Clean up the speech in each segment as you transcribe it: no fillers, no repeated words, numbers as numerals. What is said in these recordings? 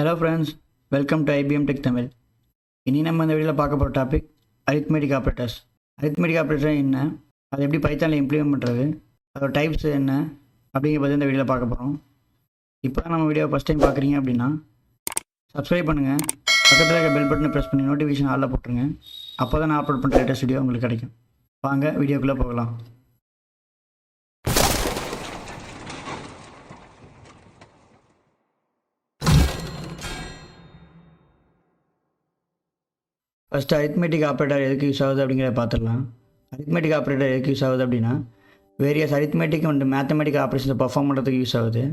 Hello friends, welcome to IBM Tech Tamil. இனி நம்ம இந்த வீடியோவில் பார்க்க போகிற topic arithmetic operators. Arithmetic operator என்ன, அதை எப்படி பைத்தானில் இம்ப்ளிமெண்ட் பண்ணுறது, அதோட டைப்ஸ் என்ன அப்படிங்கிற பற்றி இந்த வீடியோவில் பார்க்க போகிறோம். இப்போ தான் நம்ம வீடியோ ஃபஸ்ட் டைம் பார்க்குறீங்க அப்படின்னா சப்ஸ்கிரைப் பண்ணுங்கள், பக்கத்தில் இருக்க பெல் பட்டனை ப்ரெஸ் பண்ணி நோட்டிஃபிகேஷன் ஆளில் போட்டுருங்க. அப்போ தான் நான் அப்லோட் பண்ணுற லேட்டஸ்ட் வீடியோ உங்களுக்கு கிடைக்கும். வாங்க வீடியோக்குள்ளே போகலாம். ஃபஸ்ட்டு அரித்மெட்டிக் ஆப்ரேட்டர் எதுக்கு யூஸ் ஆகுது அப்படிங்கிறத பார்த்துடலாம். அரித்மெட்டிக் ஆப்ரேட்டர் எதுக்கு யூஸ் ஆகுது அப்படின்னா வேரியஸ் அரித்மெட்டிக் அண்ட் மேத்தமெட்டிக்கல் ஆப்ரேஷன்ஸை பர்ஃபார்ம் பண்ணுறதுக்கு யூஸ் ஆகுது.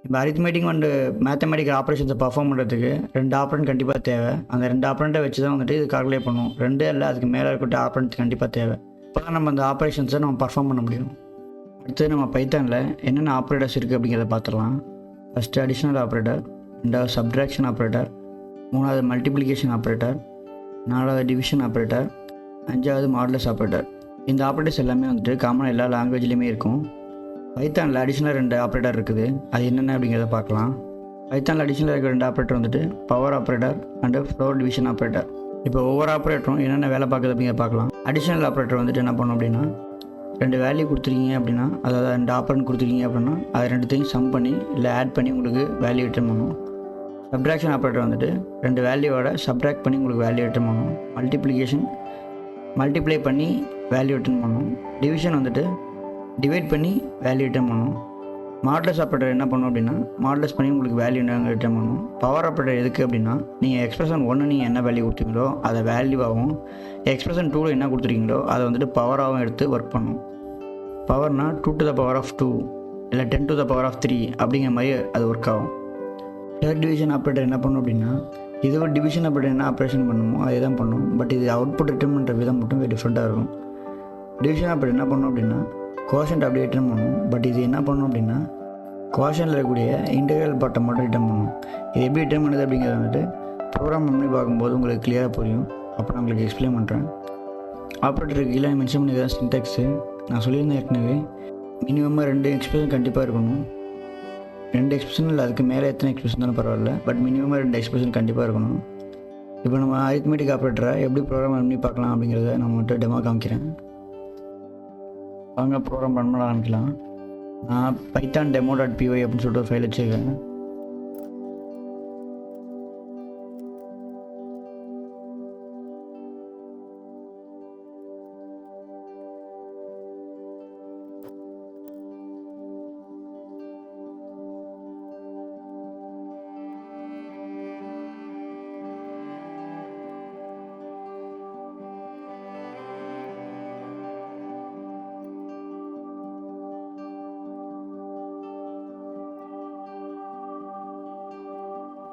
இப்போ அரித்மெட்டிக் அண்ட் மேத்தமெட்டிக்கல் ஆப்ரேஷன்ஸை பர்ஃபார்ம் பண்ணுறதுக்கு 2 ஆப்ரண்ட் கண்டிப்பாக தேவை. அந்த 2 ஆப்ரண்ட்டை வச்சு தான் வந்துட்டு இது கால்குலேட் பண்ணும். 2 இல்லை அதுக்கு மேலே இருக்கட்டும் ஆப்ரண்ட் கண்டிப்பாக தேவை. இப்போ தான் நம்ம அந்த ஆப்ரேஷன்ஸை நம்ம பர்ஃபார்ம் பண்ண முடியும். அடுத்து நம்ம பைத்தானில் என்னென்ன ஆப்ரேட்டர்ஸ் இருக்குது அப்படிங்கிறத பார்த்துடலாம். ஃபஸ்ட்டு அடிஷ்னல் ஆப்ரேட்டர், 2வது சப்ட்ராக்ஷன் ஆப்ரேட்டர், 3வது மல்டிப்ளிகேஷன் ஆப்ரேட்டர், 4வது டிவிஷன் ஆப்ரேட்டர், 5வது மாடுலஸ் ஆப்ரேட்டர். இந்த ஆப்ரேட்டர்ஸ் எல்லாமே வந்துட்டு காமனாக எல்லா லாங்குவேஜ்லேயுமே இருக்கும். பைத்தானில் அடிஷ்னலாக 2 ஆப்ரேட்டர் இருக்குது. அது என்னென்ன அப்படிங்கிறத பார்க்கலாம். பைத்தானில் அடிஷ்னலாக இருக்கிற 2 ஆப்ரேட்டர் வந்துட்டு power operator and floor division operator. இப்போ ஒவ்வொரு ஆப்ரேட்டரும் என்னென்ன வேலை பார்க்குது அப்படிங்கிறத பார்க்கலாம். அடிஷ்னல் ஆப்ரேட்டர் வந்துட்டு என்ன பண்ணணும் அப்படின்னா 2 வேல்யூ கொடுத்துருக்கீங்க அப்படின்னா, அதாவது 2 ஆப்ரண்ட் கொடுத்துருக்கீங்க அப்படின்னா அது 2த்தையும் சம் பண்ணி இல்லை ஆட் பண்ணி உங்களுக்கு வேல்யூ ரிட்டர்ன் பண்ணணும். சப்ட்ராக்ஷன் ஆப்ரேட்டர் வந்துட்டு 2 வேல்யூவோட சப்ட்ராக்ட் பண்ணி உங்களுக்கு வேல்யூ ரிட்டர்ன் பண்ணணும். மல்டிப்ளிகேஷன் மல்டிப்ளை பண்ணி வேல்யூ ரிட்டர்ன் பண்ணணும். டிவிஷன் வந்துட்டு டிவைட் பண்ணி வேல்யூ ரிட்டர்ன் பண்ணணும். மாடுலஸ் ஆப்ரேட்டர் என்ன பண்ணணும் அப்படின்னா மாடுலஸ் பண்ணி உங்களுக்கு வேல்யூ ரிட்டர்ன் பண்ணணும். பவர் ஆப்ரேட்டர் எதுக்கு அப்படின்னா நீங்கள் எக்ஸ்பிரஷன் 1 நீங்கள் என்ன வேல்யூ கொடுத்தீங்களோ அதை வேல்யூவாகவும், எக்ஸ்பிரஷன் 2 என்ன கொடுத்துருக்கீங்களோ அதை வந்துட்டு பவராகவும் எடுத்து ஒர்க் பண்ணணும். பவர்னால் 2 to the power of 2 இல்லை 10 to the power of 3 அப்படிங்கிற மாதிரி அது ஒர்க் ஆகும். தேர்ட் டிவிஷன் ஆப்ரேட்டர் என்ன பண்ணும் அப்படின்னா இது ஒரு டிவிஷன் ஆப்ரேட்டர் என்ன ஆப்ரேஷன் பண்ணுமோ அதே தான் பண்ணும். பட் இது அவுட்புட் ரிட்டர்ன் பண்ணுற விதம் மட்டும் டிஃப்ரெண்ட்டாக இருக்கும். டிவிஷன் ஆப்ரேட்டர் என்ன பண்ணும் அப்படின்னா கோஷன்ட் அப்படியே ரிட்டர்ன் பண்ணும். பட் இது என்ன பண்ணும் அப்படின்னா கோஷனில் இருக்கக்கூடிய இன்டெக்ரல் பார்ட்டை மட்டும் ரிட்டர்ன் பண்ணும். இது எப்படி ரிட்டர்ன் பண்ணுது அப்படிங்கிறத வந்துட்டு ப்ரோக்ராம் பண்ணி பார்க்கும்போது உங்களுக்கு கிளியராக புரியும். அப்போ நான் உங்களுக்கு எக்ஸ்பிளைன் பண்ணுறேன். ஆப்ரேட்டருக்கு கீழே மென்ஷன் பண்ணிதான் சின்டெக்ஸு நான் சொல்லியிருந்தேன் ஏற்கனவே. மினிமமாக 2 எக்ஸ்பிரஷன் கண்டிப்பாக இருக்கணும். 2 எக்ஸ்பிரஷன் இல்லை அதுக்கு மேலே எத்தனை எக்ஸ்பிரஷன் தானே பரவாயில்ல, பட் மினிமமாக 2 எக்ஸ்பிரஷன் கண்டிப்பாக இருக்கணும். இப்போ நம்ம அரித்மெட்டிக் ஆப்ரேட்டரை எப்படி ப்ரோக்ராம் பண்ணி பார்க்கலாம் அப்படிங்கிறத நான் மட்டும் டெமோ காமிக்கிறேன். வாங்க ப்ரோக்ராம் பண்ண ஆரம்பிக்கலாம். நான் பைத்தான் demo.py அப்படின்னு சொல்லிட்டு ஒரு ஃபைல் வச்சுருக்கேன்.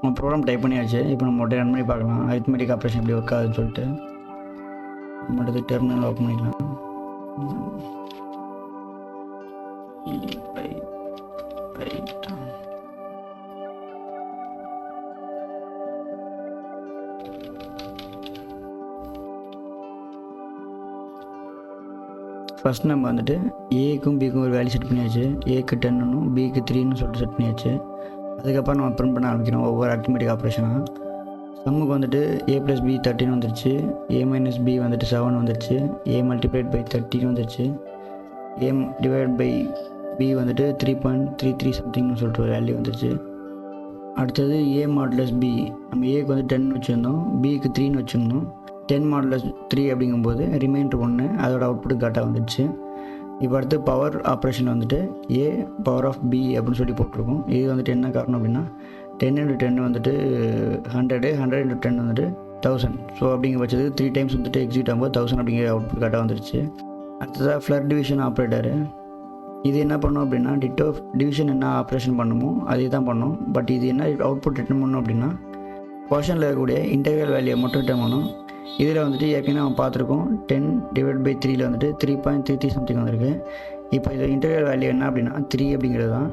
நம்ம ப்ரோக்ராம் டைப் பண்ணியாச்சு. இப்போ நம்ம மட்டும் ரன் பண்ணி பார்க்கலாம் அரித்மெட்டிக் ஆப்ரேஷன் எப்படி ஒர்க் ஆகுதுன்னு சொல்லிட்டு. நம்ம அடுத்து டெர்மினல் ஓப்பன் பண்ணிக்கலாம். ஃபஸ்ட் நம்ம வந்துட்டு ஏக்கும் பிக்கும் ஒரு வேல்யூ செட் பண்ணியாச்சு. ஏக்கு 10 பிக்கு 3 சொல்லிட்டு செட் பண்ணியாச்சு. அதுக்கப்புறம் நம்ம பிரிண்ட் பண்ண ஆரம்பிக்கிறோம் ஒவ்வொரு அரித்மெட்டிக் ஆப்ரேஷனாக. சம்முக்கு வந்துட்டு a + b 13 வந்துருச்சு, a - b வந்துட்டு 7 வந்துருச்சு, a × 13 வந்துருச்சு, a / b வந்துட்டு 3.33 சம்திங்னு சொல்லிட்டு ஒரு வேல்யூ வந்துருச்சு. அடுத்தது a மாடுலஸ் b, நம்ம ஏக்கு வந்து 10 வச்சுருந்தோம், பிக்கு 3 வச்சுருந்தோம். 10 மாடுலஸ் 3 அப்படிங்கும்போது ரிமைண்டர் 1 அதோட அவுட்புட் கரெக்டாக வந்துடுச்சு. இப்போ அடுத்து பவர் ஆப்ரேஷன் வந்துட்டு a பவர் ஆஃப் b அப்படின்னு சொல்லி போட்டிருக்கோம். இது வந்துட்டு என்ன காரணம் அப்படின்னா 10 × 10 வந்துட்டு 100, 100 × 10 வந்துட்டு 1000. ஸோ அப்படிங்கிற பட்சத்துக்கு 3 டைம்ஸ் வந்துட்டு எக்ஸிக்யூட் ஆகும்போது 1000 அப்படிங்கிற அவுட்புட் கரெக்டாக வந்துருச்சு. அடுத்ததாக ஃப்ளர் டிவிஷன் ஆப்ரேட்டரு. இது என்ன பண்ணும் அப்படின்னா டிட்டோ டிவிஷன் என்ன ஆப்ரேஷன் பண்ணுமோ அதே தான் பண்ணும். பட் இது என்ன அவுட்புட் ரிட்டர்ன் பண்ணும் அப்படின்னா போர்ஷனில் இருக்கக்கூடிய இன்டெக்ரல் வேல்யூயை மட்டும் ரிட்டர்ன் பண்ணும். இதில் வந்துட்டு ஏற்கனவே நம்ம பார்த்துருக்கோம் 10 / 3 வந்துட்டு 3.33 சம்திங் வந்திருக்கு. இப்போ இது இன்டெக்ரல் வேல்யூ என்ன அப்படின்னா 3 அப்படிங்கிறது தான்.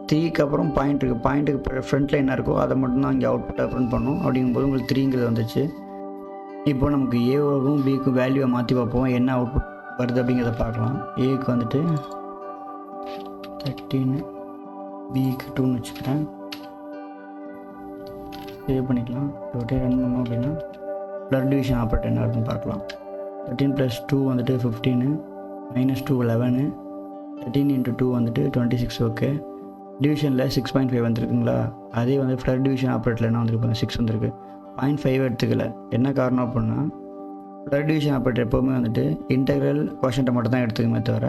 3க்கு அப்புறம் பாயிண்ட் இருக்குது, பாயிண்ட்டுக்கு ஃப்ரண்ட்டில் என்ன இருக்கோ அதை மட்டும்தான் இங்கே அவுட்புட்டாக ப்ரிண்ட் பண்ணும். அப்படிங்கும்போது உங்களுக்கு 3ங்கிறது வந்துச்சு. இப்போ நமக்கு ஏவுக்கும் பிக்கும் வேல்யூவை மாற்றி பார்ப்போம் என்ன அவுட்புட் வருது அப்படிங்கிறத பார்க்கலாம். ஏக்கு வந்துட்டு 13 பிக்கு 2ன்னு வச்சுக்கிறேன். சேவ் பண்ணிக்கலாம். ரொட்டேட் ரன் பண்ணோம் அப்படின்னா ப்ளட் டிவிஷன் ஆப்ரேட்டர் என்ன இருக்குன்னு பார்க்கலாம். 13 + 2 வந்துட்டு 15, -2 11, 13 × 2 வந்துட்டு 26. ஓகே, டிவிஷனில் 6.5 வந்துருக்குங்களா. அதே வந்து ஃப்ளட் டிவிஷன் ஆப்ரேட்டரில் என்ன வந்துருக்கு, 6 வந்துருக்கு. 0.5 எடுத்துக்கல. என்ன காரணம் அப்படின்னா ஃப்ளட் டிவிஷன் ஆப்ரேட்டர் எப்போவுமே வந்துட்டு இன்டெக்ரல் கோஷன்ட்டை மட்டும் தான் எடுத்துக்குமே தவிர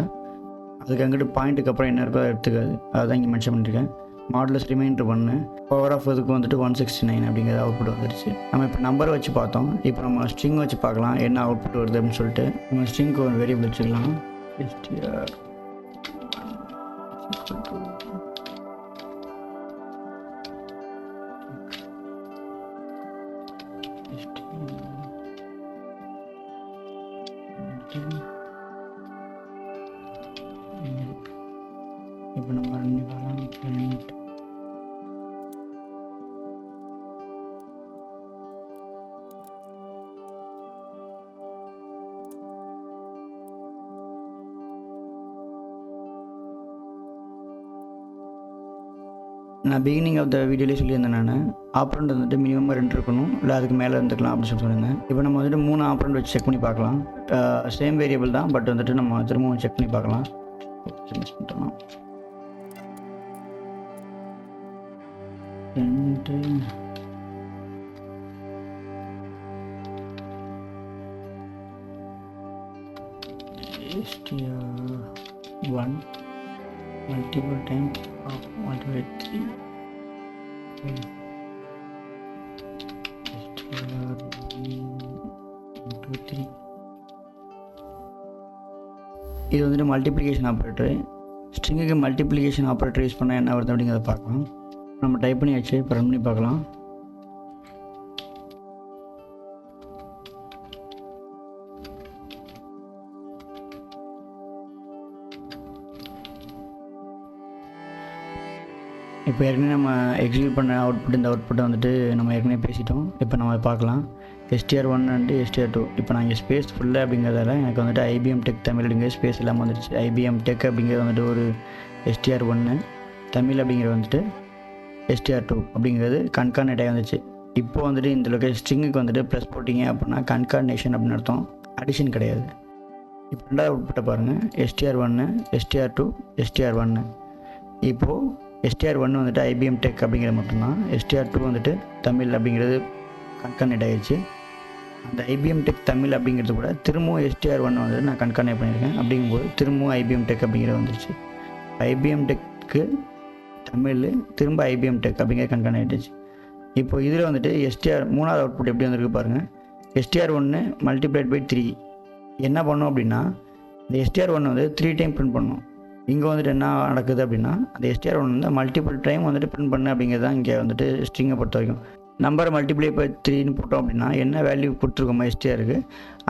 அதுக்கு அங்கிட்டு பாயிண்ட்டுக்கு அப்புறம் என்ன இருக்கோ அதை எடுத்துக்காது. அதுதான் இங்கே மென்ஷன் பண்ணியிருக்கேன். மாடுலஸ் ரிமைண்டர் 1, பவர் ஆஃப் இதுக்கு வந்துட்டு 169 அப்படிங்கிற அவுட்புட் வந்துருச்சு. நம்ம இப்போ நம்பரை வச்சு பார்த்தோம். இப்போ நம்ம ஸ்ட்ரிங் வச்சு பார்க்கலாம் என்ன அவுட்புட் வருது அப்படின்னு சொல்லிட்டு. நம்ம ஸ்ட்ரிங்க்கு ஒரு வேரியபிள் வச்சுக்கலாம். இப்போ நம்ம நான் பிகினிங் ஆஃப் த வீடியோலேயே சொல்லியிருந்தேன். நான் ஆப்ரண்ட் வந்துட்டு மினிமம் 2 இருக்கணும், இல்லை அதுக்கு மேலே இருந்துக்கலாம் அப்படின்னு சொல்லியிருந்தேன். இப்போ நம்ம வந்துட்டு 3 ஆப்ரண்ட் வச்சு செக் பண்ணி பார்க்கலாம். சேம் வேரியபிள் தான், பட் வந்துட்டு நம்ம திரும்பவும் செக் பண்ணி பார்க்கலாம். மிஸ் பண்ணிட்டோம். 1 multiple times of 1/3 3. இது வந்துட்டு மல்டிப்ளிகேஷன் ஆப்ரேட்டரு. ஸ்ட்ரிங்குக்கு மல்டிப்ளிகேஷன் ஆப்ரேட்டர் யூஸ் பண்ணால் என்ன வருது அப்படிங்கிறத பார்க்கலாம். நம்ம டைப் பண்ணியாச்சு. இப்போ ரன் பண்ணி பார்க்கலாம். இப்போ ஏற்கனவே நம்ம எக்ஸிக்யூட் பண்ண அவுட்புட், இந்த அவுட்புட்டை வந்துட்டு நம்ம ஏற்கனவே பேசிட்டோம். இப்போ நம்ம பார்க்கலாம். STR1 and STR2. இப்போ நான் இங்கே ஸ்பேஸ் ஃபுல்லாக அப்படிங்கிறதால எனக்கு வந்துட்டு IBM Tech Tamil அப்படிங்கிற ஸ்பேஸ் இல்லாமல் வந்துடுச்சு. IBM Tech அப்படிங்கிறது வந்துட்டு ஒரு STR1, தமிழ் அப்படிங்கிறது வந்துட்டு STR2 அப்படிங்கிறது கன்கார்னேட் ஆகி வந்துச்சு. இப்போ வந்துட்டு இந்த லொக்கேஷன் ஸ்ட்ரிங்குக்கு வந்துட்டு ப்ளஸ் போட்டிங்க அப்படின்னா கன்கார்னேஷன் அப்படின்னு அர்த்தம், அடிஷன் கிடையாது. இப்போ ரெண்டாவது அவுட்புட்டை பாருங்கள். STR1, STR2, STR1. இப்போது STR1 வந்துட்டு IBM Tech அப்படிங்கிறது மட்டும்தான். STR2 வந்துட்டு தமிழ் அப்படிங்கிறது கன்கார்னேட் ஆகிடுச்சு. அந்த IBM Tech தமிழ் அப்படிங்கிறது கூட திரும்பவும் STR1 வந்துட்டு நான் கன்கார்னேட் பண்ணியிருக்கேன். அப்படிங்கும்போது திரும்பவும் IBM Tech அப்படிங்கிறது வந்துருச்சு. IBM Techக்கு தமிழ் திரும்ப IBM Tech அப்படிங்கிறது கன்கார்னேட் ஆகிடுச்சு. இப்போ இதில் வந்துட்டு மூணாவது அவுட்புட் எப்படி வந்திருக்கு பாருங்கள். STR1 மல்டிப்ளைட் பை 3 என்ன பண்ணோம் அப்படின்னா இந்த STR1 வந்து 3 டைம் பிரிண்ட் பண்ணணும். இங்கே வந்துட்டு என்ன நடக்குது அப்படின்னா அந்த STR1 வந்து மல்டிபிள் டைம் வந்துட்டு பிரிண்ட் பண்ணு அப்படிங்கிறது தான் இங்கே வந்துட்டு ஸ்ட்ரிங்கை பொறுத்த வரைக்கும். நம்பரை மல்டிப்ளை பை 3ன்னு போட்டோம் அப்படின்னா என்ன வேல்யூ கொடுத்துருக்கோமோ STRக்கு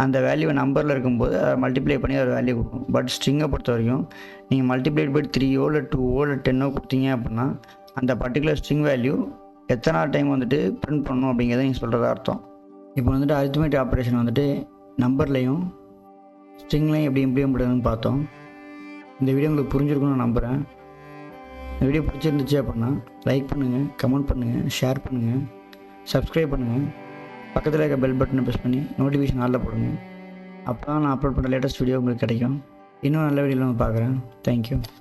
அந்த வேல்யூ நம்பரில் இருக்கும்போது அதை மல்டிப்ளை பண்ணி ஒரு வேல்யூ கொடுக்கும். பட் ஸ்ட்ரிங்கை பொறுத்த வரைக்கும் நீங்கள் மல்டிப்ளைட் பை 3ஓ இல்லை 2ஓ இல்லை 10ஓ கொடுத்தீங்க அப்படின்னா அந்த பர்டிகுலர் ஸ்ட்ரிங் வேல்யூ எத்தனை டைம் வந்துட்டு பிரிண்ட் பண்ணணும் அப்படிங்கிறத நீங்கள் சொல்கிறதா அர்த்தம். இப்போ வந்துட்டு அரித்மெட்டிக் ஆப்ரேஷன் வந்துட்டு நம்பர்லேயும் ஸ்ட்ரிங்லையும் எப்படி இம்ப்ளிமெண்ட் பண்ணுறதுன்னு பார்த்தோம். இந்த வீடியோ உங்களுக்கு புரிஞ்சிருக்குன்னு நான் நம்புகிறேன். இந்த வீடியோ பிடிச்சிருந்துச்சு அப்படின்னா லைக் பண்ணுங்கள், கமெண்ட் பண்ணுங்கள், ஷேர் பண்ணுங்கள், சப்ஸ்கிரைப் பண்ணுங்கள். பக்கத்தில் இருக்க பெல் பட்டனை ப்ரெஸ் பண்ணி நோட்டிஃபிகேஷன் ஆளில் போடுங்க. அப்போ தான் நான் அப்லோட் பண்ணுற லேட்டஸ்ட் வீடியோ உங்களுக்கு கிடைக்கும். இன்னும் நல்ல வீடியோவில் நான் பார்க்குறேன். தேங்க்யூ.